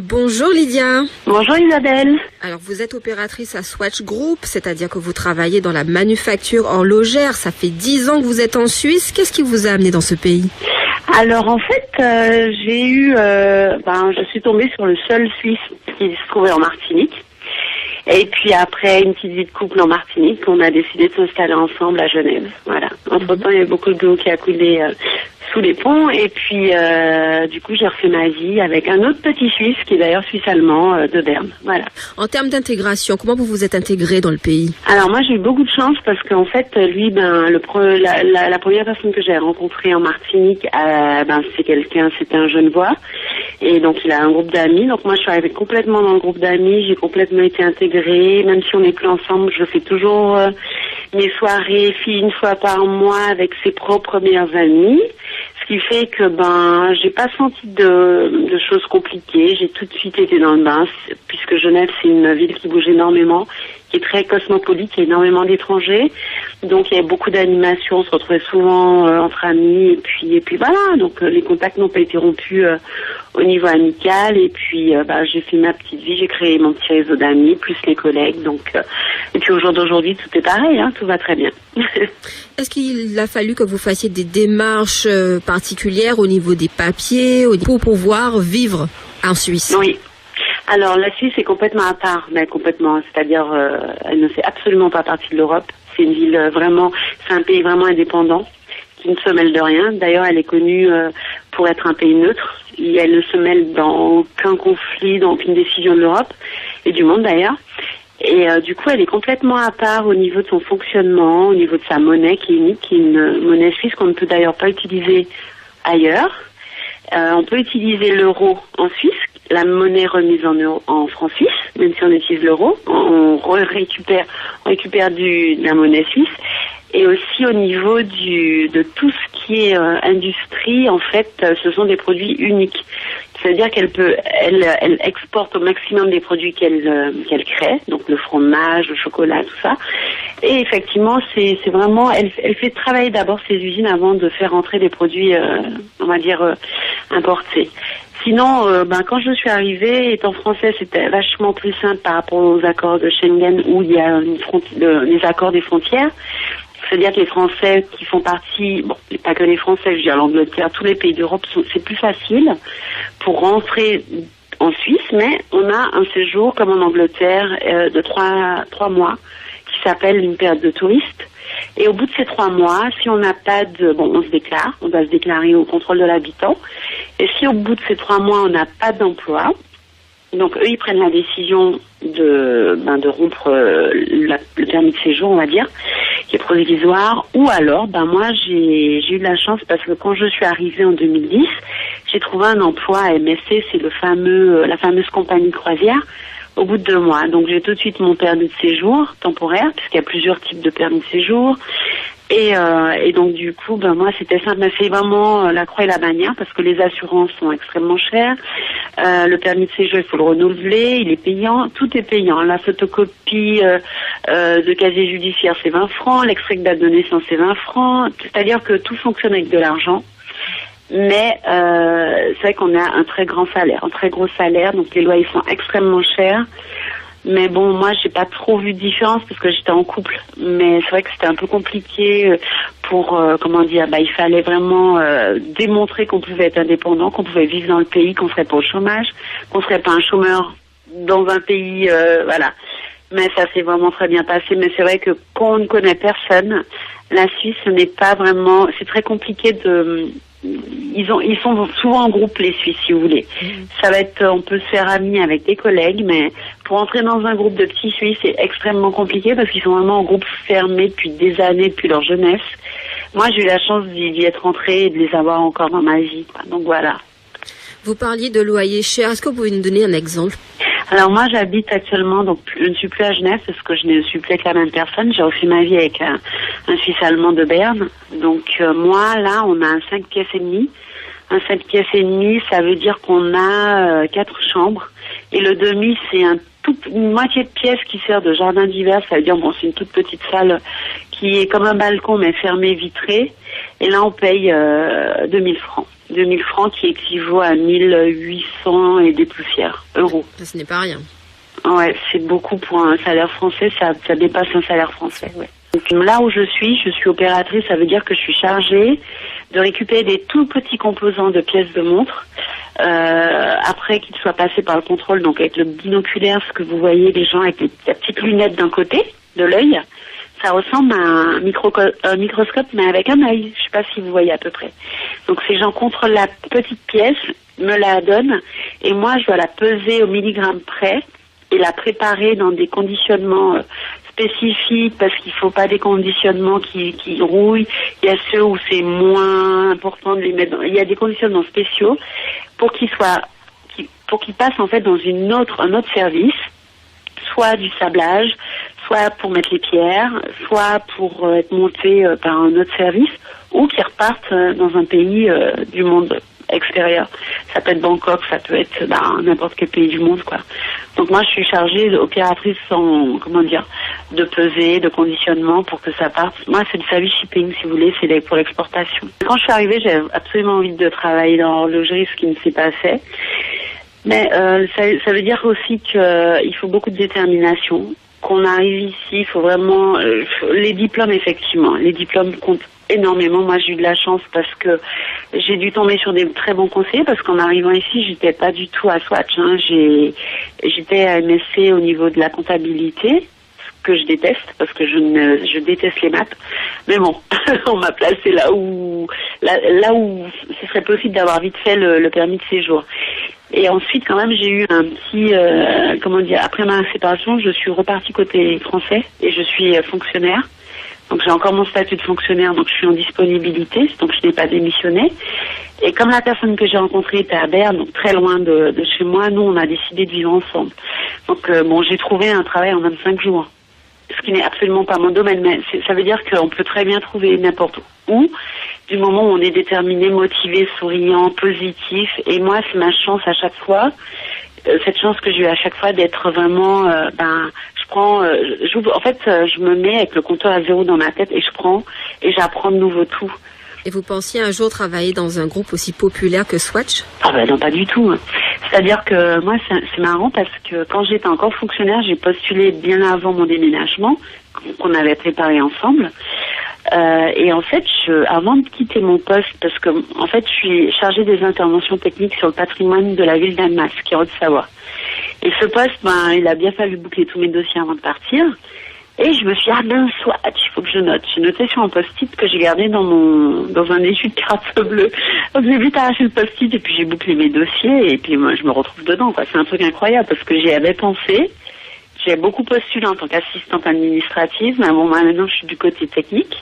Bonjour Lydia. Bonjour Isabelle. Alors vous êtes opératrice à Swatch Group, c'est-à-dire que vous travaillez dans la manufacture horlogère. Ça fait 10 ans que vous êtes en Suisse. Qu'est-ce qui vous a amené dans ce pays? Alors en fait, je suis tombée sur le seul Suisse qui se trouvait en Martinique. Et puis après une petite vie de couple en Martinique, on a décidé de s'installer ensemble à Genève. Voilà. Entre-temps, il y a eu beaucoup d'eau qui a coulé sous les ponts. Et puis, du coup, j'ai refait ma vie avec un autre petit Suisse qui est d'ailleurs suisse-allemand de Berne. Voilà. En termes d'intégration, comment vous vous êtes intégré dans le pays? Alors moi, j'ai eu beaucoup de chance parce qu'en fait, lui, la première personne que j'ai rencontrée en Martinique, c'était un Genevois. Et donc, il a un groupe d'amis. Donc moi, je suis arrivée complètement dans le groupe d'amis. J'ai complètement été intégrée. Même si on n'est plus ensemble, je fais toujours mes soirées filles une fois par mois avec ses propres meilleurs amis. Ce qui fait que j'ai pas senti de choses compliquées. J'ai tout de suite été dans le bain, puisque Genève c'est une ville qui bouge énormément, qui est très cosmopolite, il y a énormément d'étrangers. Donc il y a beaucoup d'animations, on se retrouvait souvent entre amis et puis voilà. Donc les contacts n'ont pas été rompus au niveau amical et puis j'ai fait ma petite vie, j'ai créé mon petit réseau d'amis plus les collègues. Donc et puis au jour d'aujourd'hui tout est pareil, tout va très bien. Est-ce qu'il a fallu que vous fassiez des démarches particulières au niveau des papiers pour pouvoir vivre en Suisse? Oui. Alors la Suisse est complètement à part, mais complètement, c'est-à-dire elle ne fait absolument pas partie de l'Europe. C'est une ville c'est un pays vraiment indépendant, qui ne se mêle de rien. D'ailleurs, elle est connue pour être un pays neutre. Elle ne se mêle dans aucun conflit, dans aucune décision de l'Europe et du monde d'ailleurs. Et du coup, elle est complètement à part au niveau de son fonctionnement, au niveau de sa monnaie qui est unique, qui est une monnaie suisse qu'on ne peut d'ailleurs pas utiliser ailleurs. On peut utiliser l'euro en Suisse, la monnaie remise en francs suisses, même si on utilise l'euro, on récupère de la monnaie suisse. Et aussi au niveau de tout ce qui est industrie, en fait, ce sont des produits uniques. C'est-à-dire elle exporte au maximum des produits qu'elle crée, donc le fromage, le chocolat, tout ça. Et effectivement, c'est vraiment, elle fait travailler d'abord ses usines avant de faire entrer des produits, importés. Sinon, quand je suis arrivée, étant française, c'était vachement plus simple par rapport aux accords de Schengen où il y a les accords des frontières. C'est-à-dire que les Français qui font partie, pas que les Français, je veux dire l'Angleterre, tous les pays d'Europe, c'est plus facile pour rentrer en Suisse, mais on a un séjour comme en Angleterre de 3 mois qui s'appelle une période de touriste. Et au bout de ces 3 mois, si on n'a pas on se déclare, on doit se déclarer au contrôle de l'habitant. Et si au bout de ces 3 mois, on n'a pas d'emploi, donc eux, ils prennent la décision de rompre le permis de séjour, on va dire, qui est provisoire. Ou alors, moi, j'ai eu de la chance parce que quand je suis arrivée en 2010, j'ai trouvé un emploi à MSC, c'est la fameuse compagnie croisière, au bout de 2 mois. Donc j'ai tout de suite mon permis de séjour temporaire, puisqu'il y a plusieurs types de permis de séjour. Et donc du coup, moi c'était simple, mais c'est vraiment la croix et la bannière parce que les assurances sont extrêmement chères. Le permis de séjour, il faut le renouveler, il est payant, tout est payant. La photocopie de casier judiciaire, c'est 20 francs, l'extrait de date de naissance, c'est 20 francs. C'est-à-dire que tout fonctionne avec de l'argent. Mais c'est vrai qu'on a un très gros salaire, donc les loyers sont extrêmement chers. Mais bon, moi, j'ai pas trop vu de différence parce que j'étais en couple. Mais c'est vrai que c'était un peu compliqué pour, il fallait vraiment démontrer qu'on pouvait être indépendant, qu'on pouvait vivre dans le pays, qu'on serait pas au chômage, qu'on serait pas un chômeur dans un pays, voilà. Mais ça s'est vraiment très bien passé. Mais c'est vrai que quand on ne connaît personne, la Suisse, ce n'est pas vraiment, c'est très compliqué ils sont souvent en groupe, les Suisses, si vous voulez. Ça va être, on peut se faire amis avec des collègues, mais pour entrer dans un groupe de petits Suisses, c'est extrêmement compliqué parce qu'ils sont vraiment en groupe fermé depuis des années, depuis leur jeunesse. Moi, j'ai eu la chance d'y être entrée et de les avoir encore dans ma vie. Donc voilà. Vous parliez de loyer cher. Est-ce que vous pouvez nous donner un exemple? Alors moi, j'habite actuellement, donc je ne suis plus à Genève parce que je ne suis plus avec la même personne. J'ai refait ma vie avec un Suisse allemand de Berne. Donc moi, là, on a un 5 pièces et demi. Un 5 pièces et demi, ça veut dire qu'on a 4 chambres. Et le demi, c'est une moitié de pièce qui sert de jardin d'hiver. Ça veut dire, c'est une toute petite salle qui est comme un balcon, mais fermée, vitrée. Et là, on paye 2000 francs. 2000 francs qui équivaut à 1800 et des poussières euros. Ce n'est pas rien. Ouais, c'est beaucoup pour un salaire français, ça dépasse un salaire français, ouais. Donc là où je suis opératrice, ça veut dire que je suis chargée de récupérer des tout petits composants de pièces de montre, après qu'ils soient passés par le contrôle, donc avec le binoculaire, ce que vous voyez les gens avec la petite lunette d'un côté de l'œil, ça ressemble à un microscope mais avec un œil, je sais pas si vous voyez à peu près. Donc ces gens contrôlent la petite pièce, me la donnent, et moi je dois la peser au milligramme près et la préparer dans des conditionnements spécifiques, parce qu'il faut pas des conditionnements qui rouillent. Il y a ceux où c'est moins important de les mettre dans... Il y a des conditionnements spéciaux pour qu'ils passent en fait dans un autre service, soit du sablage, soit pour mettre les pierres, soit pour être montés par un autre service, ou qu'ils repartent dans un pays du monde extérieur. Ça peut être Bangkok, ça peut être n'importe quel pays du monde, quoi. Donc moi, je suis chargée d'opératrice de peser, de conditionnement pour que ça parte. Moi, c'est du service shipping, si vous voulez, c'est pour l'exportation. Quand je suis arrivée, j'avais absolument envie de travailler dans l'horlogerie, ce qui ne s'est pas fait. Mais ça veut dire aussi qu'il faut beaucoup de détermination. Qu'on arrive ici, il faut vraiment... les diplômes, effectivement, les diplômes comptent énormément. Moi, j'ai eu de la chance parce que j'ai dû tomber sur des très bons conseillers, parce qu'en arrivant ici, j'étais pas du tout à Swatch. J'étais à MSC au niveau de la comptabilité, ce que je déteste, parce que je déteste les maths. Mais bon, on m'a placé là où ce serait possible d'avoir vite fait le permis de séjour. Et ensuite, quand même, j'ai eu un petit... après ma séparation, je suis repartie côté français et je suis fonctionnaire. Donc j'ai encore mon statut de fonctionnaire, donc je suis en disponibilité, donc je n'ai pas démissionné. Et comme la personne que j'ai rencontrée était à Berne, donc très loin de chez moi, nous on a décidé de vivre ensemble. Donc j'ai trouvé un travail en 25 jours. Ce qui n'est absolument pas mon domaine, mais ça veut dire qu'on peut très bien trouver n'importe où, du moment où on est déterminé, motivé, souriant, positif. Et moi, c'est ma chance à chaque fois, cette chance que j'ai eu à chaque fois d'être vraiment, je me mets avec le compteur à zéro dans ma tête et je prends et j'apprends de nouveau tout. Et vous pensiez un jour travailler dans un groupe aussi populaire que Swatch ? Ah ben non, pas du tout. C'est-à-dire que moi, c'est marrant parce que quand j'étais encore fonctionnaire, j'ai postulé bien avant mon déménagement, qu'on avait préparé ensemble. Et en fait, avant de quitter mon poste, parce que en fait, je suis chargée des interventions techniques sur le patrimoine de la ville d'Annemasse, qui est en Haute-Savoie. Et ce poste, il a bien fallu boucler tous mes dossiers avant de partir. Et je me suis dit, Swatch, il faut que je note. J'ai noté sur un post-it que j'ai gardé dans un étui de carte bleue. Donc j'ai vite arraché le post-it et puis j'ai bouclé mes dossiers et puis moi je me retrouve dedans, quoi. C'est un truc incroyable parce que j'y avais pensé. J'ai beaucoup postulé en tant qu'assistante administrative, mais bon, maintenant je suis du côté technique.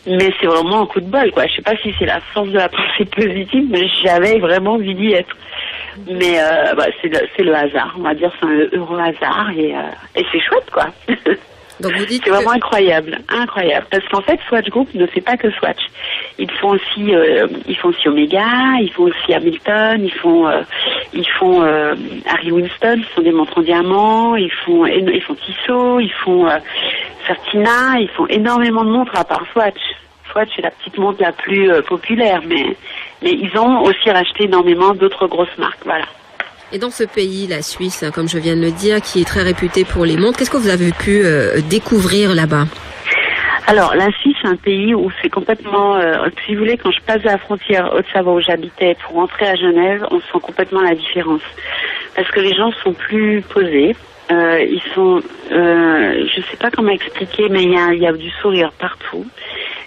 Mais c'est vraiment un coup de bol, quoi. Je sais pas si c'est la force de la pensée positive, mais j'avais vraiment envie d'y être. Mais c'est le hasard, on va dire, c'est un heureux hasard et c'est chouette, quoi. Donc vous dites c'est vraiment incroyable, parce qu'en fait Swatch Group ne fait pas que Swatch. Ils font aussi Omega, ils font aussi Hamilton, ils font Harry Winston, ce sont des montres en diamant, ils font Tissot, ils font Certina, ils font énormément de montres à part Swatch. Swatch est la petite montre la plus populaire, mais ils ont aussi racheté énormément d'autres grosses marques, voilà. Et dans ce pays, la Suisse, comme je viens de le dire, qui est très réputé pour les montres, qu'est-ce que vous avez pu découvrir là-bas ? Alors, la Suisse, c'est un pays où c'est complètement... si vous voulez, quand je passe la frontière Haute-Savoie où j'habitais pour rentrer à Genève, on sent complètement la différence. Parce que les gens sont plus posés. Ils sont... je sais pas comment expliquer, mais il y a du sourire partout.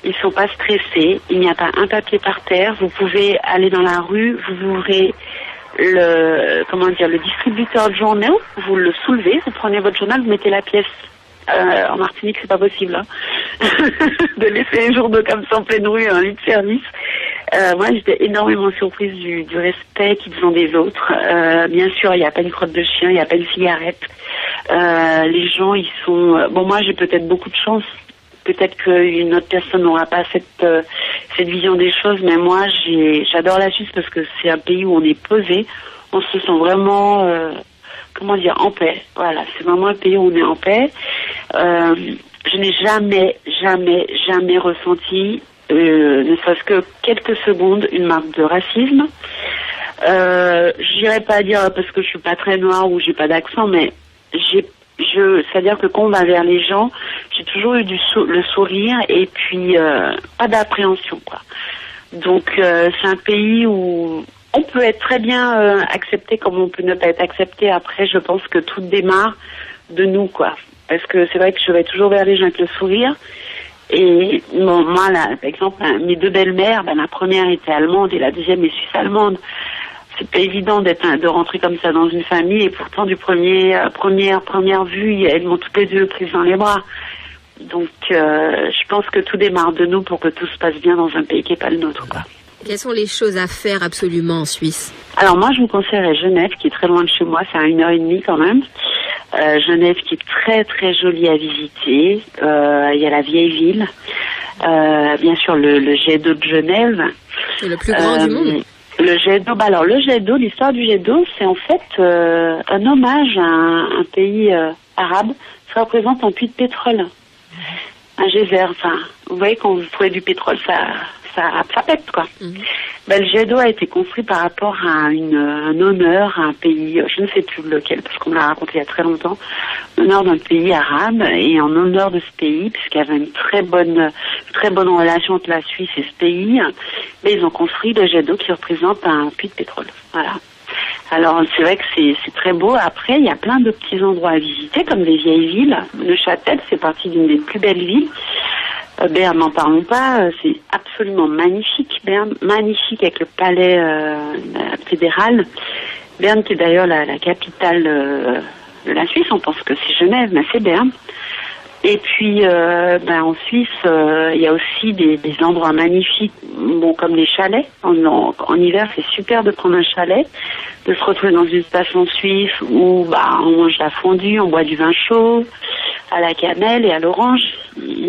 Ils sont pas stressés. Il n'y a pas un papier par terre. Vous pouvez aller dans la rue, vous ouvrez... le distributeur de journaux, vous le soulevez, vous prenez votre journal, vous mettez la pièce. En Martinique, c'est pas possible, hein. De laisser les journaux comme ça en pleine rue, un lit de service. Moi, j'étais énormément surprise du respect qu'ils ont des autres. Bien sûr, il n'y a pas une crotte de chien, il n'y a pas une cigarette. Les gens, ils sont... moi, j'ai peut-être beaucoup de chance. Peut-être qu'une autre personne n'aura pas cette vision des choses, mais moi, j'adore la Suisse parce que c'est un pays où on est posé, on se sent vraiment, en paix. Voilà, c'est vraiment un pays où on est en paix. Je n'ai jamais ressenti ne serait-ce que quelques secondes, une marque de racisme. J'irais pas dire parce que je suis pas très noire ou j'ai pas d'accent, mais c'est-à-dire que quand on va vers les gens, j'ai toujours eu le sourire et puis pas d'appréhension, quoi. Donc c'est un pays où on peut être très bien accepté comme on peut ne pas être accepté. Après, je pense que tout démarre de nous, quoi. Parce que c'est vrai que je vais toujours vers les gens avec le sourire. Et bon, moi, là, par exemple, mes deux belles-mères, la première était allemande et la deuxième est suisse-allemande. C'est pas évident de rentrer comme ça dans une famille et pourtant du première vue, elles m'ont toutes les deux prises dans les bras. Donc, je pense que tout démarre de nous pour que tout se passe bien dans un pays qui n'est pas le nôtre, quoi. Quelles sont les choses à faire absolument en Suisse? Alors moi, je vous conseillerais Genève, qui est très loin de chez moi, c'est à 1h30 quand même. Genève qui est très très jolie à visiter. Il y a la vieille ville, bien sûr le jet d'eau de Genève. C'est le plus grand du monde. Le jet d'eau, alors le jet d'eau, l'histoire du jet d'eau, c'est en fait un hommage à un pays arabe. Ça représente un puits de pétrole, un geyser. Enfin, vous voyez, quand vous trouvez du pétrole, ça pète, quoi. Le jet d'eau a été construit par rapport à un honneur à un pays, je ne sais plus lequel, parce qu'on me l'a raconté il y a très longtemps, l'honneur d'un pays arabe, et en honneur de ce pays, puisqu'il y avait une très bonne relation entre la Suisse et ce pays, mais ils ont construit le jet d'eau qui représente un puits de pétrole. Voilà. Alors, c'est vrai que c'est très beau. Après, il y a plein de petits endroits à visiter, comme les vieilles villes. Neuchâtel, c'est partie d'une des plus belles villes. Berne, n'en parlons pas, c'est absolument magnifique. Berne, magnifique avec le palais fédéral. Berne, qui est d'ailleurs la capitale de la Suisse, on pense que c'est Genève, mais c'est Berne. Et puis, en Suisse, il y a aussi des endroits magnifiques, bon, comme les chalets. En hiver, c'est super de prendre un chalet, de se retrouver dans une station suisse où on mange la fondue, on boit du vin chaud, à la cannelle et à l'orange.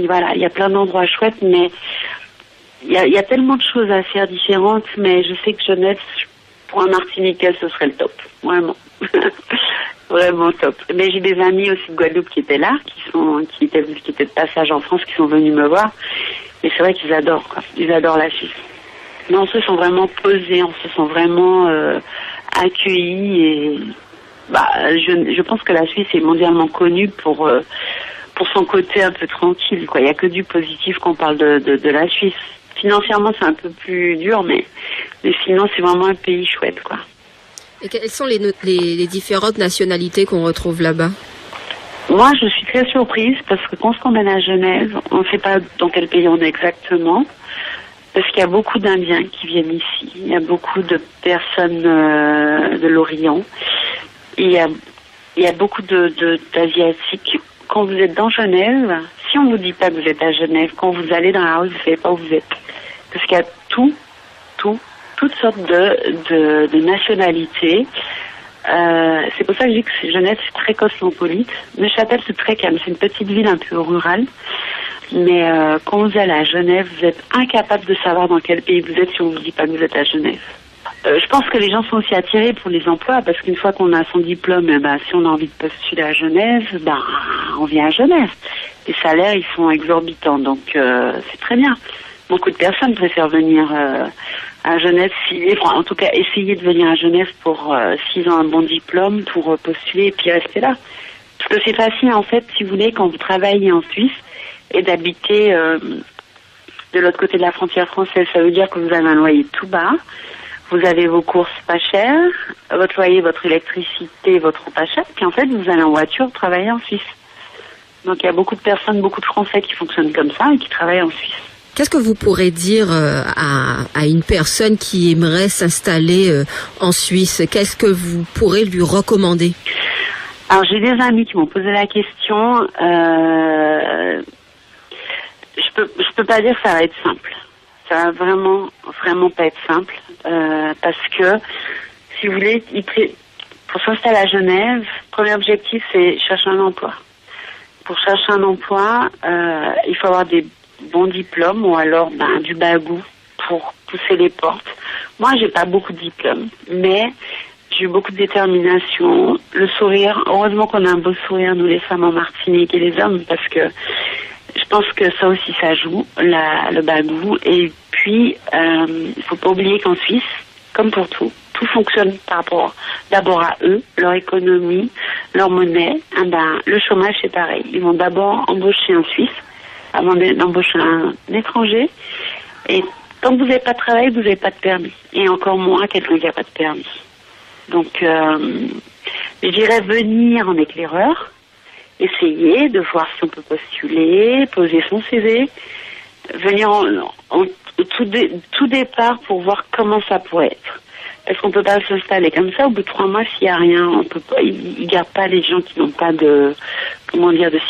Voilà, il y a plein d'endroits chouettes, mais il y a tellement de choses à faire différentes, mais je sais que Genève, pour un Martiniquais, ce serait le top, vraiment. Vraiment top. Mais j'ai des amis aussi de Guadeloupe qui étaient là, qui étaient de passage en France, qui sont venus me voir. Et c'est vrai qu'ils adorent, quoi. Ils adorent la Suisse. Mais on se sent vraiment posé, on se sent vraiment accueilli. Et je pense que la Suisse est mondialement connue pour son côté un peu tranquille, quoi. Il n'y a que du positif quand on parle de la Suisse. Financièrement, c'est un peu plus dur, mais sinon, c'est vraiment un pays chouette, quoi. Et quelles sont les différentes nationalités qu'on retrouve là-bas? Moi, je suis très surprise parce que quand on se promène à Genève, on ne sait pas dans quel pays on est exactement, parce qu'il y a beaucoup d'Indiens qui viennent ici. Il y a beaucoup de personnes de l'Orient. Il y a beaucoup d'Asiatiques. Quand vous êtes dans Genève, si on ne vous dit pas que vous êtes à Genève, quand vous allez dans la rue, vous ne savez pas où vous êtes. Parce qu'il y a toutes sortes de nationalités. C'est pour ça que je dis que Genève, c'est très cosmopolite. Neuchâtel, c'est très calme. C'est une petite ville un peu rurale. Mais quand vous allez à Genève, vous êtes incapable de savoir dans quel pays vous êtes si on ne vous dit pas que vous êtes à Genève. Je pense que les gens sont aussi attirés pour les emplois parce qu'une fois qu'on a son diplôme, si on a envie de postuler à Genève, on vient à Genève. Les salaires, ils sont exorbitants. Donc, c'est très bien. Beaucoup de personnes préfèrent venir à Genève, en tout cas essayer de venir à Genève pour s'ils ont un bon diplôme, pour postuler et puis rester là. Parce que c'est facile en fait, si vous voulez, quand vous travaillez en Suisse et d'habiter de l'autre côté de la frontière française, ça veut dire que vous avez un loyer tout bas, vous avez vos courses pas chères, votre loyer, votre électricité, votre eau pas chère, puis en fait vous allez en voiture travailler en Suisse. Donc il y a beaucoup de personnes, beaucoup de Français qui fonctionnent comme ça et qui travaillent en Suisse. Qu'est-ce que vous pourrez dire à une personne qui aimerait s'installer en Suisse? Qu'est-ce que vous pourrez lui recommander? Alors, j'ai des amis qui m'ont posé la question. Je peux pas dire que ça va être simple. Ça va vraiment pas être simple. Parce que, si vous voulez, pour s'installer à Genève, le premier objectif, c'est chercher un emploi. Pour chercher un emploi, il faut avoir des bons diplômes ou alors du bagou pour pousser les portes. Moi, j'ai pas beaucoup de diplômes, mais j'ai eu beaucoup de détermination, le sourire. Heureusement qu'on a un beau sourire, nous les femmes en Martinique et les hommes, parce que je pense que ça aussi, ça joue, le bagou. Et puis, il faut pas oublier qu'en Suisse, comme pour tout fonctionne par rapport d'abord à eux, leur économie, leur monnaie. Le chômage, c'est pareil. Ils vont d'abord embaucher un Suisse avant d'embaucher un étranger. Et tant que vous n'avez pas de travail, vous n'avez pas de permis. Et encore moins quelqu'un qui n'a pas de permis. Donc, je dirais venir en éclaireur, essayer de voir si on peut postuler, poser son CV, venir en tout départ pour voir comment ça pourrait être. Parce qu'on peut pas s'installer comme ça au bout de 3 mois s'il n'y a rien. On peut pas, ils gardent pas les gens qui n'ont pas de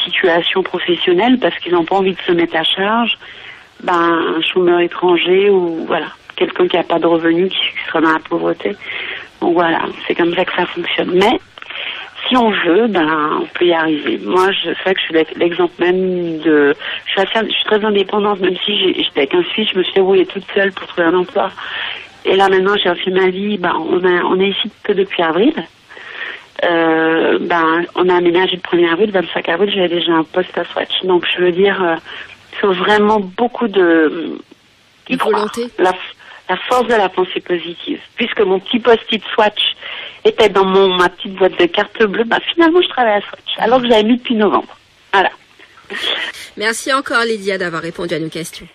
situation professionnelle parce qu'ils n'ont pas envie de se mettre à charge. Un chômeur étranger ou voilà, quelqu'un qui n'a pas de revenus, qui sera dans la pauvreté. Donc voilà, c'est comme ça que ça fonctionne. Mais si on veut, on peut y arriver. Moi, c'est vrai que je suis l'exemple même de... Je suis très indépendante, même si j'étais avec un Suisse, je me suis débrouillée toute seule pour trouver un emploi. Et là, maintenant, j'ai refait ma vie. On est ici que depuis avril. On a aménagé le 1er avril, le 25 avril, j'avais déjà un poste à Swatch. Donc, je veux dire, il faut vraiment beaucoup de volonté. La force de la pensée positive. Puisque mon petit post-it Swatch était dans ma petite boîte de cartes bleues, finalement, je travaille à Swatch. Alors que j'avais mis depuis novembre. Voilà. Merci encore, Lydia, d'avoir répondu à nos questions.